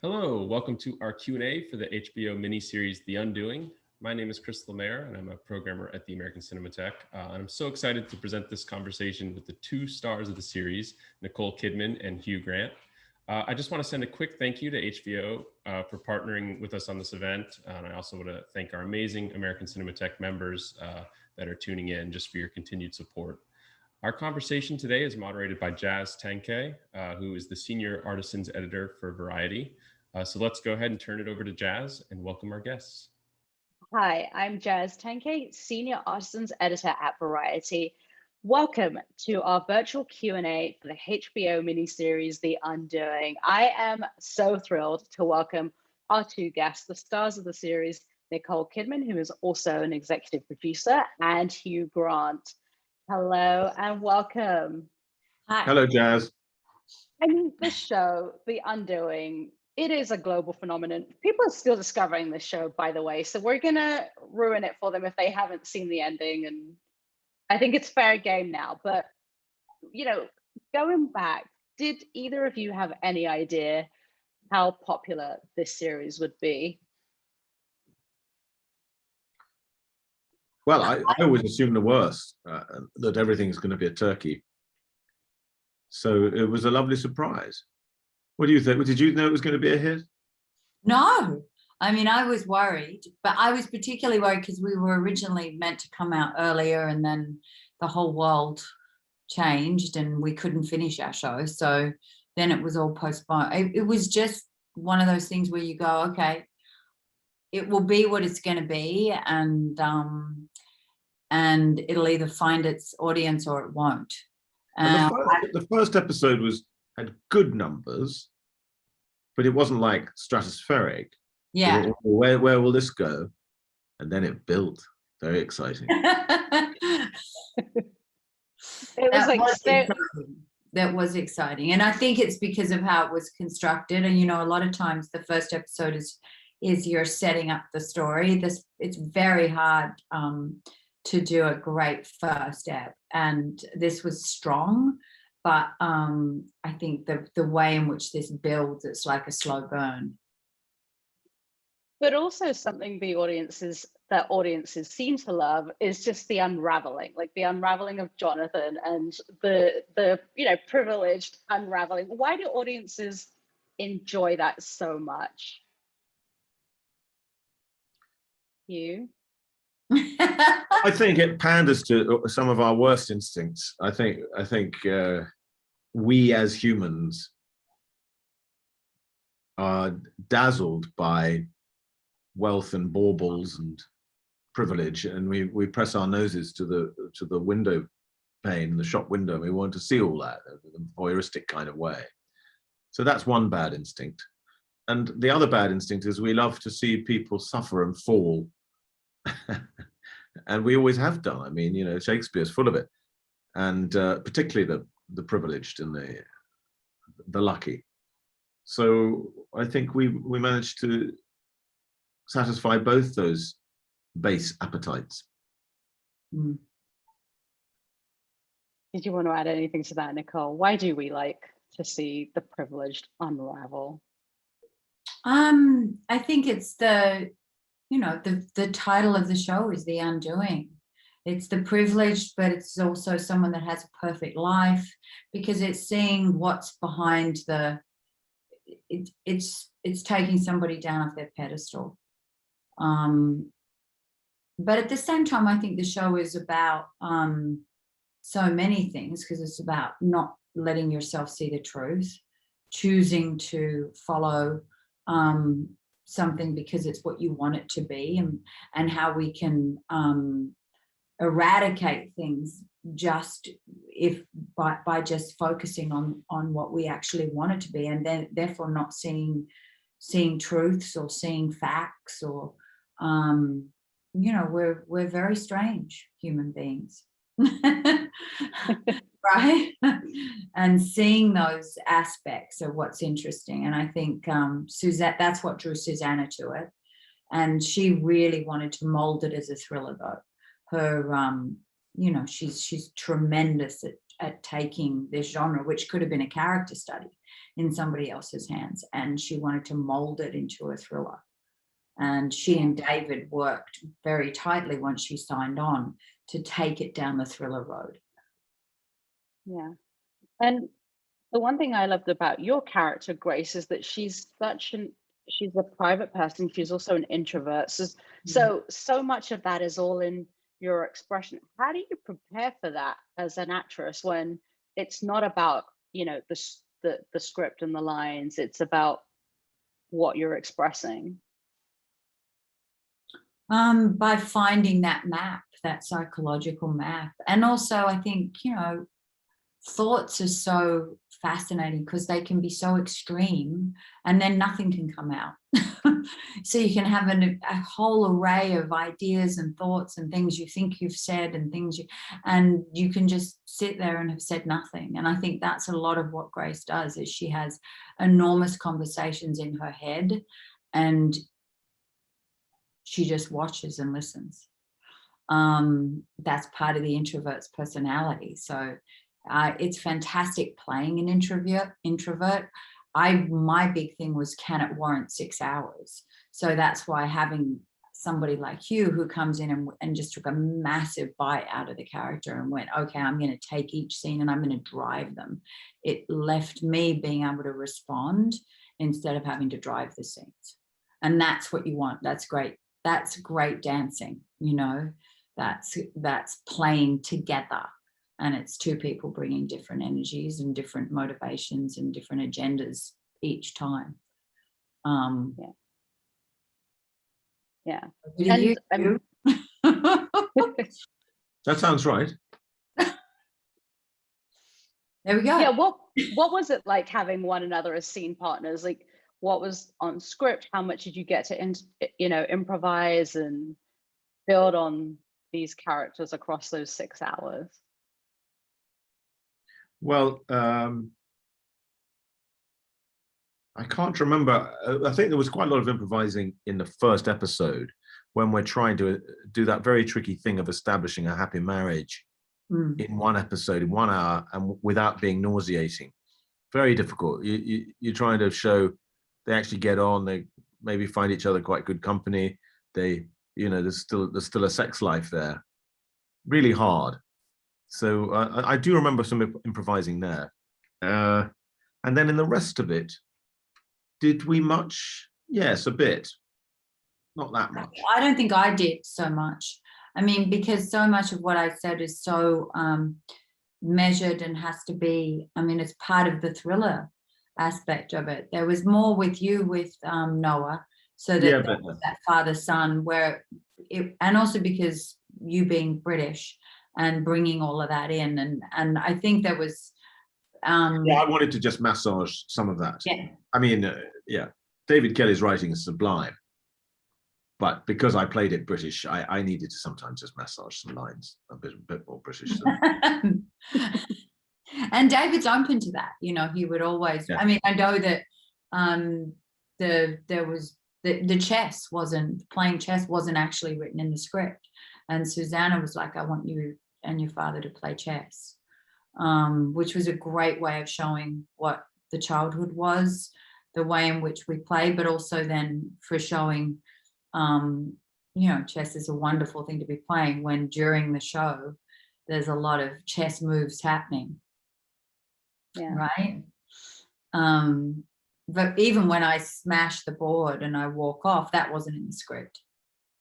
Hello, welcome to our Q&A for the HBO miniseries The Undoing. My name is Chris Lemaire, and I'm a programmer at the American Cinematheque. I'm so excited to present this conversation with the two stars of the series, Nicole Kidman and Hugh Grant. I just want to send a quick thank you to HBO for partnering with us on this event. And I also want to thank our amazing American Cinematheque members that are tuning in just for your continued support. Our conversation today is moderated by Jazz Tangcay, who is the Senior Artisans Editor for Variety. So let's go ahead and turn it over to Jazz and welcome our guests. Hi, I'm Jazz Tangcay, Senior Artisans Editor at Variety. Welcome to our virtual Q&A for the HBO miniseries, The Undoing. I am so thrilled to welcome our two guests, the stars of the series, Nicole Kidman, who is also an executive producer, and Hugh Grant. Hello and welcome. Hi. Hello, Jazz. I mean, this show, The Undoing, it is a global phenomenon. People are still discovering this show, by the way, so we're going to ruin it for them if they haven't seen the ending. And I think it's fair game now. But, you know, going back, did either of you have any idea how popular this series would be? Well, I always assume the worst, that everything's going to be a turkey. So it was a lovely surprise. What do you think? Did you know it was going to be a hit? No, I mean, I was worried, but I was particularly worried because we were originally meant to come out earlier and then the whole world changed and we couldn't finish our show. So then it was all postponed. It was just one of those things where you go, okay, it will be what it's going to be, and it'll either find its audience or it won't. The first episode had good numbers, but it wasn't like stratospheric. Yeah. Where will this go? And then it built. Very exciting. That was exciting. And I think it's because of how it was constructed. And, you know, a lot of times the first episode is you're setting up the story. It's very hard to do a great first step. And this was strong. But I think the way in which this builds, it's like a slow burn. But also something that audiences seem to love is just the unraveling, like the unraveling of Jonathan and the privileged unraveling. Why do audiences enjoy that so much? You? I think it panders to some of our worst instincts. I think we as humans are dazzled by wealth and baubles and privilege, and we press our noses to the window pane, the shop window, and we want to see all that in a voyeuristic kind of way. So that's one bad instinct. And the other bad instinct is we love to see people suffer and fall. And we always have done. I mean, you know, Shakespeare's full of it, and particularly the privileged and the lucky. So I think we managed to satisfy both those base appetites. Did you want to add anything to that, Nicole? Why do we like to see the privileged unravel? I think it's the title of the show is The Undoing. It's the privileged, but it's also someone that has a perfect life, because it's seeing what's behind it's taking somebody down off their pedestal. But at the same time, I think the show is about so many things, because it's about not letting yourself see the truth, choosing to follow something because it's what you want it to be, and how we can eradicate things just by just focusing on what we actually want it to be, and then therefore not seeing truths or seeing facts, or we're very strange human beings. Right? And seeing those aspects of what's interesting. And I think Suzette, that's what drew Susanna to it. And she really wanted to mold it as a thriller, though. Her she's tremendous at taking this genre, which could have been a character study. in somebody else's hands, and she wanted to mold it into a thriller. And she and David worked very tightly once she signed on to take it down the thriller road. Yeah. And the one thing I loved about your character, Grace, is that she's a private person. She's also an introvert. So much of that is all in your expression. How do you prepare for that as an actress when it's not about, the script and the lines, it's about what you're expressing? By finding that map, that psychological map. And also I think, thoughts are so fascinating because they can be so extreme and then nothing can come out. So you can have a whole array of ideas and thoughts and things you think you've said and you can just sit there and have said nothing. And I think that's a lot of what Grace does, is she has enormous conversations in her head and she just watches and listens. That's part of the introvert's personality. So it's fantastic playing an introvert. My big thing was, can it warrant 6 hours? So that's why having somebody like Hugh who comes in and just took a massive bite out of the character and went, okay, I'm going to take each scene and I'm going to drive them. It left me being able to respond instead of having to drive the scenes. And that's what you want. That's great. That's great dancing, that's playing together. And it's two people bringing different energies and different motivations and different agendas each time. Yeah. And, That sounds right. There we go. Yeah. What was it like having one another as scene partners? Like, what was on script? How much did you get to, improvise and build on these characters across those 6 hours? Well, I can't remember. I think there was quite a lot of improvising in the first episode when we're trying to do that very tricky thing of establishing a happy marriage in one episode, in 1 hour, and without being nauseating. Very difficult. You're trying to show they actually get on. They maybe find each other quite good company. There's still a sex life there. Really hard. So I do remember some improvising there. And then in the rest of it, did we much? Yes, a bit. Not that much. I don't think I did so much. I mean, because so much of what I said is so measured and has to be, it's part of the thriller aspect of it. There was more with you with Noah, so that that father-son, and also because you being British and bringing all of that in, and I think there was I wanted to just massage some of that. David Kelly's writing is sublime, but because I played it British, I needed to sometimes just massage some lines a bit more British. And David's open to that, he would always. I know that there was the chess wasn't, playing chess wasn't actually written in the script, and Susanna was like, I want you and your father to play chess, which was a great way of showing what the childhood was, the way in which we play, but also then for showing, chess is a wonderful thing to be playing when during the show there's a lot of chess moves happening. Right. But even when I smash the board and I walk off, that wasn't in the script.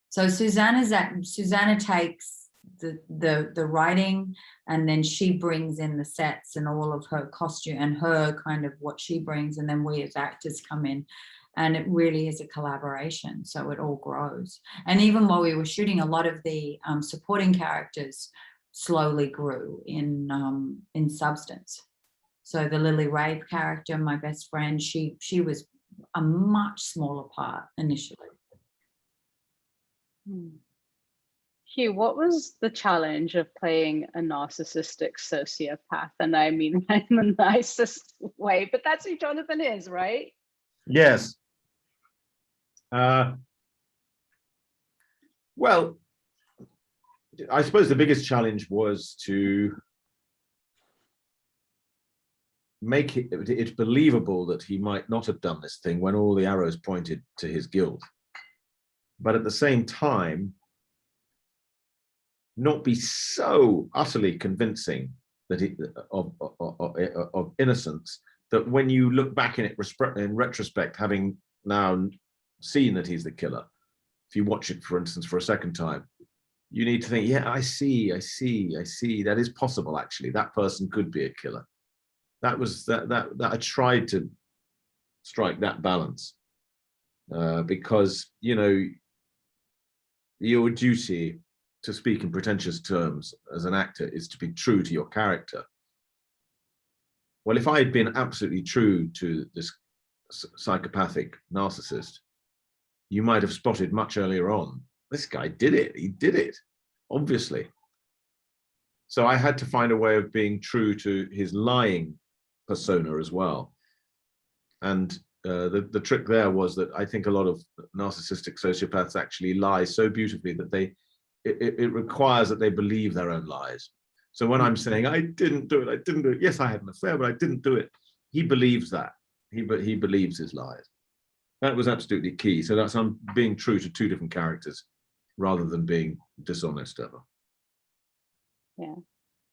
So Susanna takes the writing, and then she brings in the sets and all of her costume and her kind of what she brings, and then we as actors come in, and it really is a collaboration. So it all grows. And even while we were shooting, a lot of the supporting characters slowly grew in substance. So the Lily Ray character, my best friend, she was a much smaller part initially. Hugh, what was the challenge of playing a narcissistic sociopath? And I mean in the nicest way, but that's who Jonathan is, right? Yes. Well, I suppose the biggest challenge was to make it's believable that he might not have done this thing when all the arrows pointed to his guilt, but at the same time not be so utterly convincing that of innocence that when you look back in retrospect, having now seen that he's the killer, if you watch it, for instance, for a second time, you need to think, yeah, I see, that is possible. Actually, that person could be a killer. That was that I tried to strike that balance, because, you know, your duty, to speak in pretentious terms as an actor, is to be true to your character. Well, if I had been absolutely true to this psychopathic narcissist, you might have spotted much earlier on, this guy did it. He did it, obviously. So I had to find a way of being true to his lying persona as well. And the trick there was that I think a lot of narcissistic sociopaths actually lie so beautifully that it requires that they believe their own lies. So when I'm saying, I didn't do it, yes, I had an affair, but I didn't do it, he believes that. He believes his lies. That was absolutely key. So that's, I'm being true to two different characters rather than being dishonest ever. Yeah.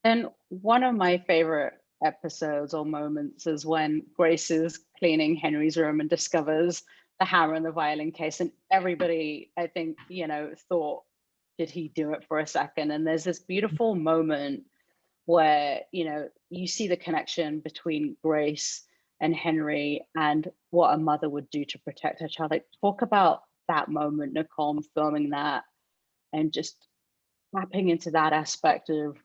And one of my favorite episodes or moments is when Grace is cleaning Henry's room and discovers the hammer and the violin case. And everybody, I think, you know, thought, did he do it for a second? And there's this beautiful moment where, you know, you see the connection between Grace and Henry and what a mother would do to protect her child. Like, talk about that moment, Nicole, filming that and just tapping into that aspect of,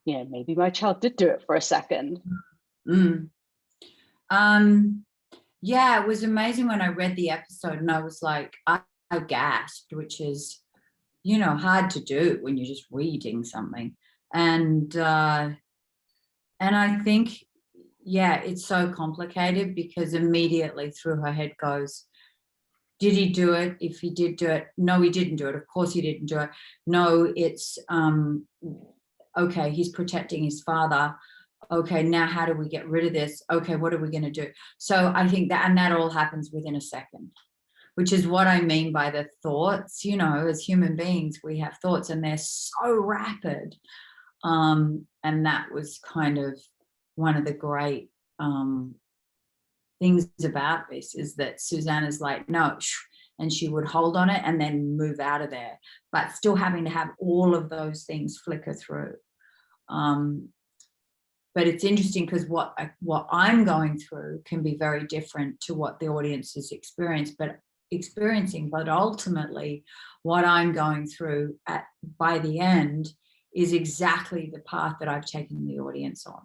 you know, maybe my child did do it for a second. Yeah, it was amazing when I read the episode and I was like, I gasped, which is, you know, hard to do when you're just reading something. And I think, yeah, it's so complicated because immediately through her head goes, did he do it? If he did do it, no, he didn't do it. Of course he didn't do it. No, it's, okay, he's protecting his father. Okay, now how do we get rid of this? Okay, what are we going to do? So I think that, and that all happens within a second, which is what I mean by the thoughts. You know, as human beings, we have thoughts and they're so rapid. And that was kind of one of the great things about this, is that Susanna's like, no, and she would hold on it and then move out of there, but still having to have all of those things flicker through. But it's interesting because what I'm going through can be very different to what the audience is experiencing, but ultimately what I'm going through by the end is exactly the path that I've taken the audience on.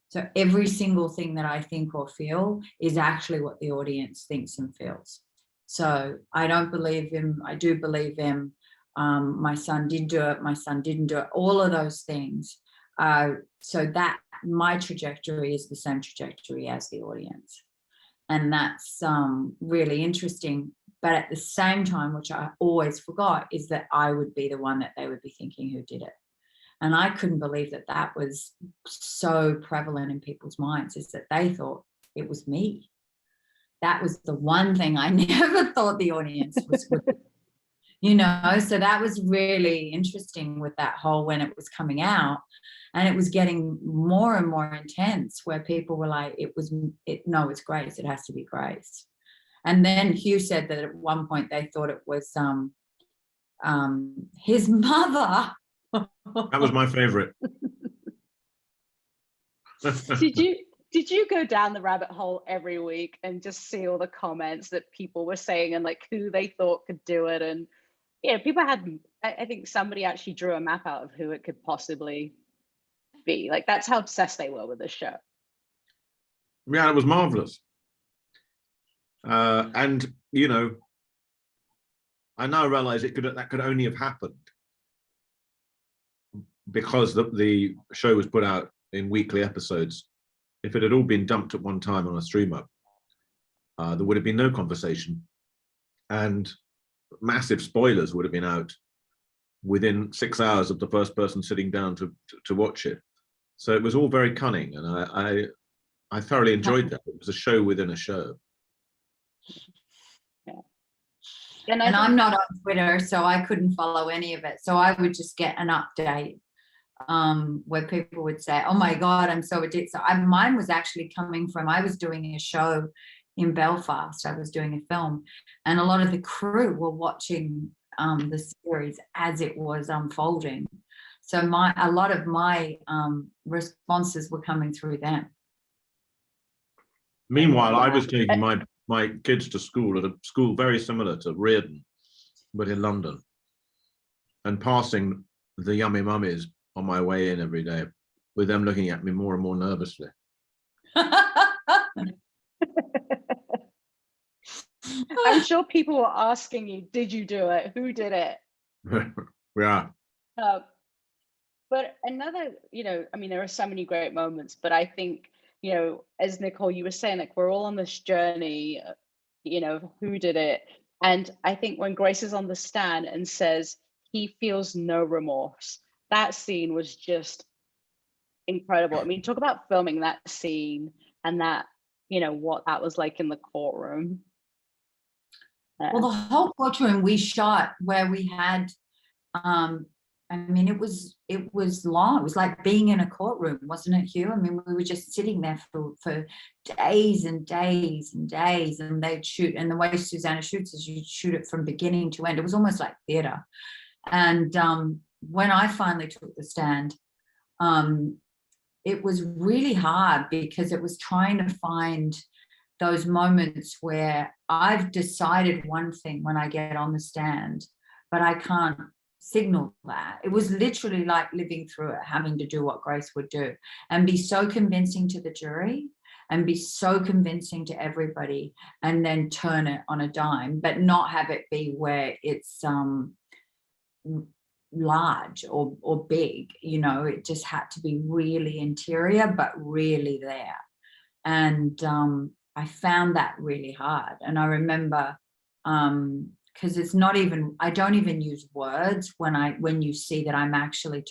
So every single thing that I think or feel is actually what the audience thinks and feels. So I don't believe him, I do believe him, my son did do it, my son didn't do it, all of those things. So that my trajectory is the same trajectory as the audience. And that's really interesting. But at the same time, which I always forgot, is that I would be the one that they would be thinking who did it. And I couldn't believe that that was so prevalent in people's minds, is that they thought it was me. That was the one thing I never thought the audience was good. You know, so that was really interesting with that whole, when it was coming out and it was getting more and more intense, where people were like, no, it's Grace, it has to be Grace. And then Hugh said that at one point they thought it was his mother. That was my favorite. Did you go down the rabbit hole every week and just see all the comments that people were saying and like who they thought could do it? And yeah, people had, I think somebody actually drew a map out of who it could possibly be. Like, that's how obsessed they were with the show. Yeah, it was marvelous. And, you know, I now realize that could only have happened because the show was put out in weekly episodes. If it had all been dumped at one time on a streamer, there would have been no conversation, and massive spoilers would have been out within 6 hours of the first person sitting down to watch it. So it was all very cunning, and I thoroughly enjoyed that. It was a show within a show. And I'm not on Twitter, so I couldn't follow any of it. So I would just get an update where people would say, "Oh my God, I'm so addicted." So mine was actually coming from, I was doing a show in Belfast. I was doing a film, and a lot of the crew were watching the series as it was unfolding. So a lot of my responses were coming through them. Meanwhile, I was taking my kids to school at a school very similar to Reardon, but in London, and passing the yummy mummies on my way in every day, with them looking at me more and more nervously. I'm sure people were asking you, did you do it? Who did it? Yeah. But another, I mean, there are so many great moments, but I think, as Nicole, you were saying, like, we're all on this journey, of who did it. And I think when Grace is on the stand and says he feels no remorse, that scene was just incredible. I mean, talk about filming that scene and that, what that was like in the courtroom. Well, the whole courtroom we shot where we had, I mean, it was long. It was like being in a courtroom, wasn't it, Hugh? I mean, we were just sitting there for days and days and days, and they'd shoot. And the way Susanna shoots is you shoot it from beginning to end. It was almost like theatre. And when I finally took the stand, it was really hard because it was trying to find those moments where I've decided one thing when I get on the stand, but I can't signal that. It was literally like living through it, having to do what Grace would do and be so convincing to the jury and be so convincing to everybody, and then turn it on a dime, but not have it be where it's large or big. It just had to be really interior but really there. And I found that really hard. And I remember because it's not even, I don't even use words when you see that I'm actually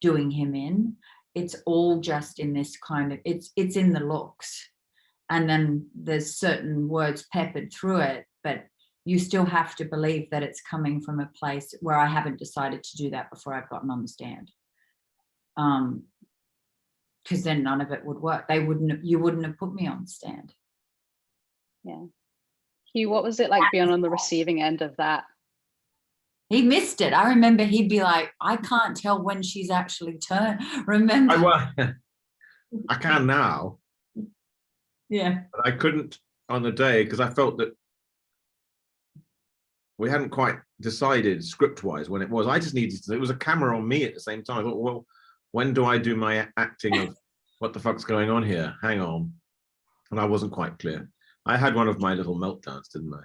doing him in. It's all just in this kind of, it's in the looks, and then there's certain words peppered through it, but you still have to believe that it's coming from a place where I haven't decided to do that before I've gotten on the stand. Because then none of it would work. You wouldn't have put me on the stand. Yeah. Hugh, what was it like being on the receiving end of that? He missed it. I remember he'd be like, I can't tell when she's actually turned. Remember? I can now. Yeah. But I couldn't on the day because I felt that we hadn't quite decided script-wise when it was. I just needed to, it was a camera on me at the same time. I thought, well, when do I do my acting of what the fuck's going on here? Hang on. And I wasn't quite clear. I had one of my little meltdowns, didn't I?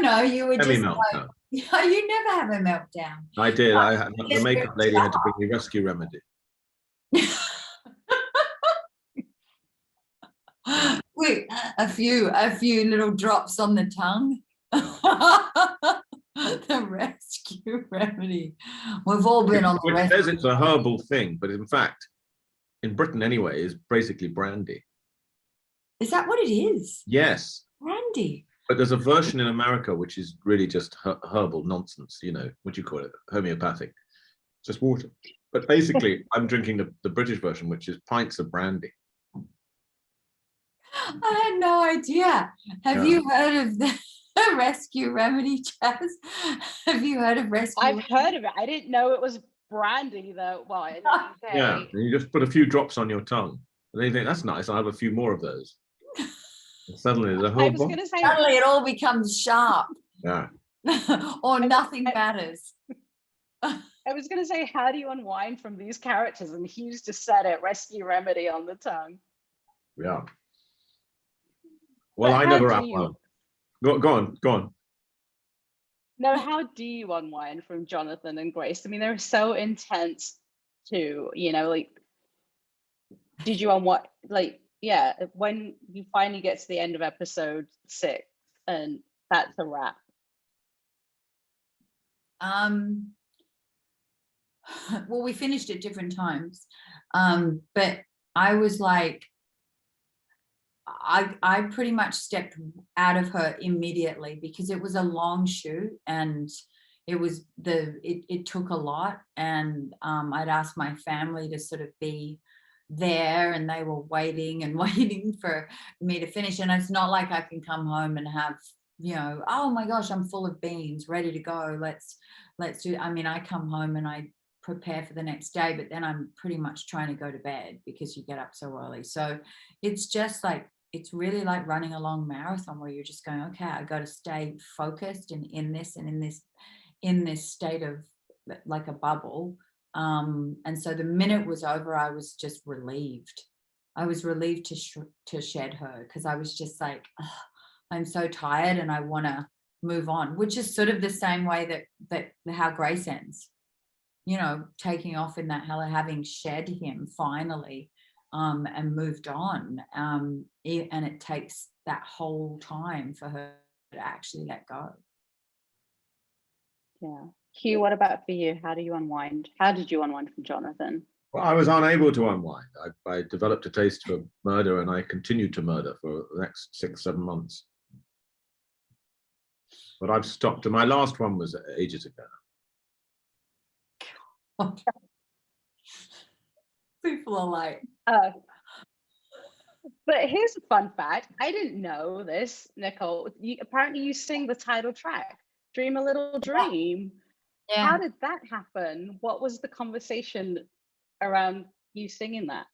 No, you were Heavy just meltdown. like, you never have a meltdown. I did. The makeup lady had to bring me rescue remedy. Wait, a few little drops on the tongue. The rescue remedy. We've all been on the rescue. It says it's a herbal thing, but in fact, in Britain anyway, is basically brandy. Is that what it is? Yes. Brandy. But there's a version in America which is really just herbal nonsense, what do you call it? Homeopathic. Just water. But basically, I'm drinking the British version, which is pints of brandy. I had no idea. Have you heard of the rescue remedy, Chaz? Have you heard of rescue I've heard of it. I didn't know it was brandy, though. Well, in the UK. Yeah, and you just put a few drops on your tongue. And then you think, that's nice, I'll have a few more of those. And suddenly there's a whole box. Suddenly it all becomes sharp. Yeah. Or nothing matters. I was going to say, how do you unwind from these characters? And Hughes just said it, rescue remedy on the tongue. Yeah. Well, I never have one. Go on. No, how do you unwind from Jonathan and Grace? I mean, they're so intense too, like, did you unwind, like, yeah, when you finally get to the end of episode 6 and that's a wrap? well, we finished at different times. But I was like, I pretty much stepped out of her immediately because it was a long shoot and it took a lot. And I'd asked my family to sort of be there, and they were waiting and waiting for me to finish. And it's not like I can come home and have, oh my gosh, I'm full of beans, ready to go. Let's do. I mean, I come home and I prepare for the next day, but then I'm pretty much trying to go to bed because you get up so early. So it's just like, it's really like running a long marathon where you're just going, okay, I got to stay focused and in this state of like a bubble. And so the minute was over, I was just relieved. I was relieved to shed her, because I was just like, oh, I'm so tired and I want to move on, which is sort of the same way that how Grace ends, taking off in that hell, having shed him finally, and moved on. And it takes that whole time for her to actually let go. Yeah. Hugh, what about for you? How did you unwind from Jonathan? Well, I was unable to unwind. I developed a taste for murder, and I continued to murder for the next 6-7 months. But I've stopped. And my last one was ages ago. People are like, but here's a fun fact. I didn't know this, Nicole. Apparently you sing the title track, Dream a Little Dream. Yeah. How did that happen? What was the conversation around you singing that?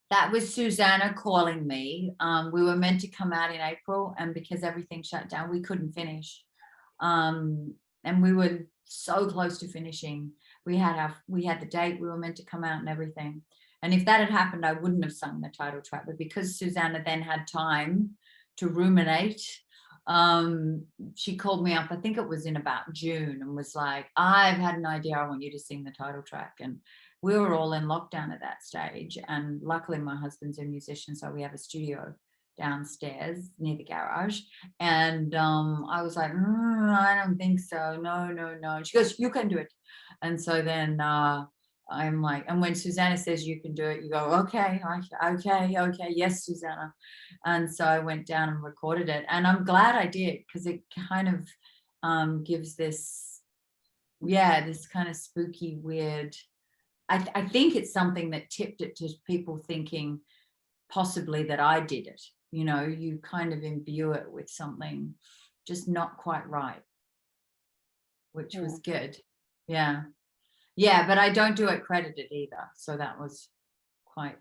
That was Susanna calling me. We were meant to come out in April, and because everything shut down, we couldn't finish. And we were so close to finishing. We had the date, we were meant to come out and everything. And if that had happened, I wouldn't have sung the title track. But because Susanna then had time to ruminate, she called me up, I think it was in about June, and was like, I've had an idea, I want you to sing the title track. And we were all in lockdown at that stage. And luckily my husband's a musician, so we have a studio downstairs near the garage. And I was like, I don't think so. No. And she goes, you can do it. And so then I'm like, and when Susanna says you can do it, you go, okay, yes, Susanna. And so I went down and recorded it, and I'm glad I did, because it kind of gives this kind of spooky, weird, I think it's something that tipped it to people thinking possibly that I did it. You kind of imbue it with something just not quite right, which was good. Yeah, but I don't do it credited either. So that was quite,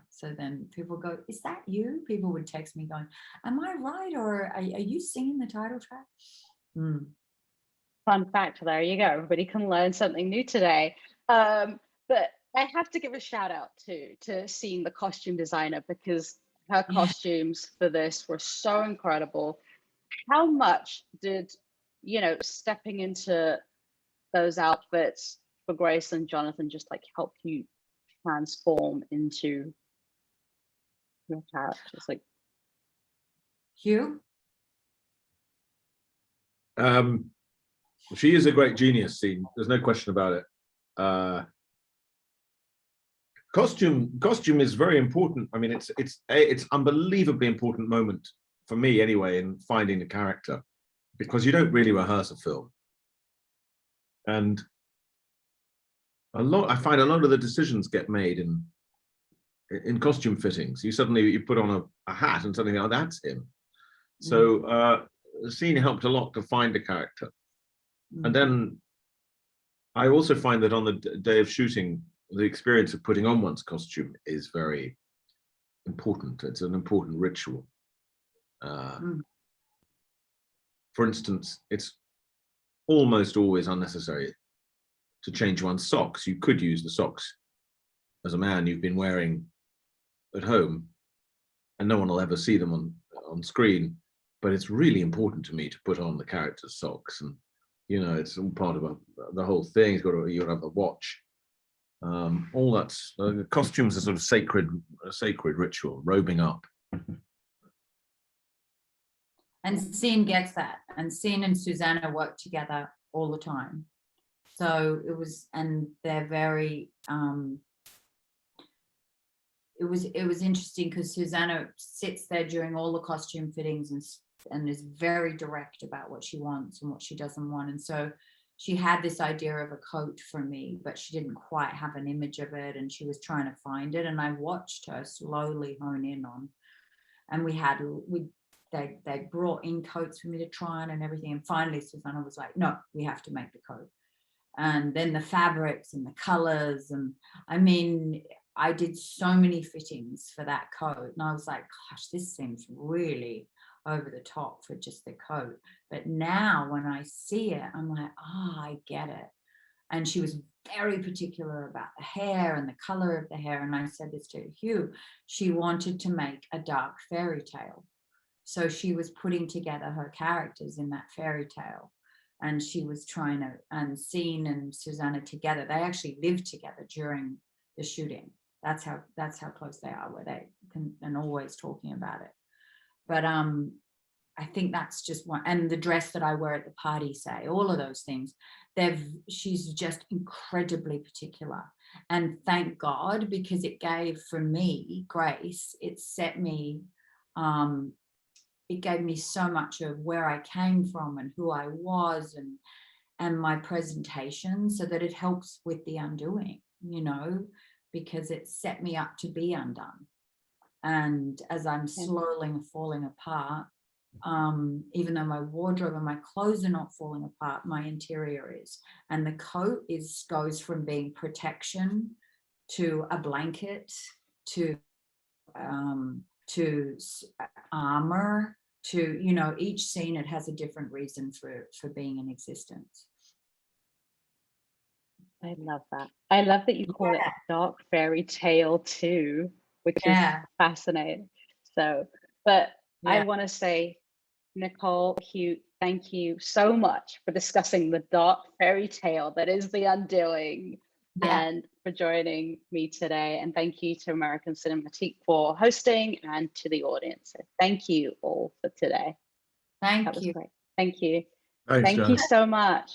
So then people go, is that you? People would text me going, am I right? Or are you singing the title track? Fun fact, there you go. Everybody can learn something new today. But I have to give a shout out to seeing the costume designer, because her costumes for this were so incredible. How much did, stepping into those outfits for Grace and Jonathan just like help you transform into your characters? Like, Hugh? She is a great genius, scene. There's no question about it. Costume is very important. I mean, it's unbelievably important moment for me anyway in finding the character, because you don't really rehearse a film. And I find a lot of the decisions get made in costume fittings. You put on a hat and suddenly, oh, that's him. So the scene helped a lot to find a character. And then I also find that on the day of shooting, the experience of putting on one's costume is very important. It's an important ritual. For instance, it's almost always unnecessary to change one's socks. You could use the socks as a man you've been wearing at home, and no one will ever see them on screen. But it's really important to me to put on the character's socks, and it's all part of the whole thing. You got to have a watch. All that's costumes are sort of a sacred ritual, robing up. And Scene gets that, and Scene and Susanna work together all the time. So it was, and they're very, it was interesting because Susanna sits there during all the costume fittings and is very direct about what she wants and what she doesn't want. And so she had this idea of a coat for me, but she didn't quite have an image of it, and she was trying to find it. And I watched her slowly hone in on, and they brought in coats for me to try on and everything. And finally, Susanna was like, "No, we have to make the coat." And then the fabrics and the colors, and I mean, I did so many fittings for that coat, and I was like, gosh, this seems really over the top for just the coat. But now when I see it, I'm like, I get it. And she was very particular about the hair and the color of the hair. And I said this to Hugh, she wanted to make a dark fairy tale. So she was putting together her characters in that fairy tale. And she was trying to, and Scene and Susanna together, they actually lived together during the shooting. That's how close they are, where they can, and always talking about it. But I think that's just one, and the dress that I wear at the party, say, all of those things, she's just incredibly particular. And thank God, because it gave, for me, grace, it set me, it gave me so much of where I came from and who I was and my presentation, so that it helps with the undoing, you know, because it set me up to be undone. And as I'm slowly falling apart, even though my wardrobe and my clothes are not falling apart, my interior is. And the coat goes from being protection to a blanket to armor, to, you know, each scene, it has a different reason for being in existence. I love that. I love that you call it a dark fairy tale too, which is fascinating. So, but I want to say, Nicole, Hugh, thank you so much for discussing the dark fairy tale that is The Undoing, and for joining me today. And thank you to American Cinematheque for hosting, and to the audience. So thank you all for today. Thank That was you. great. Thank you. Thanks, Thank you so much.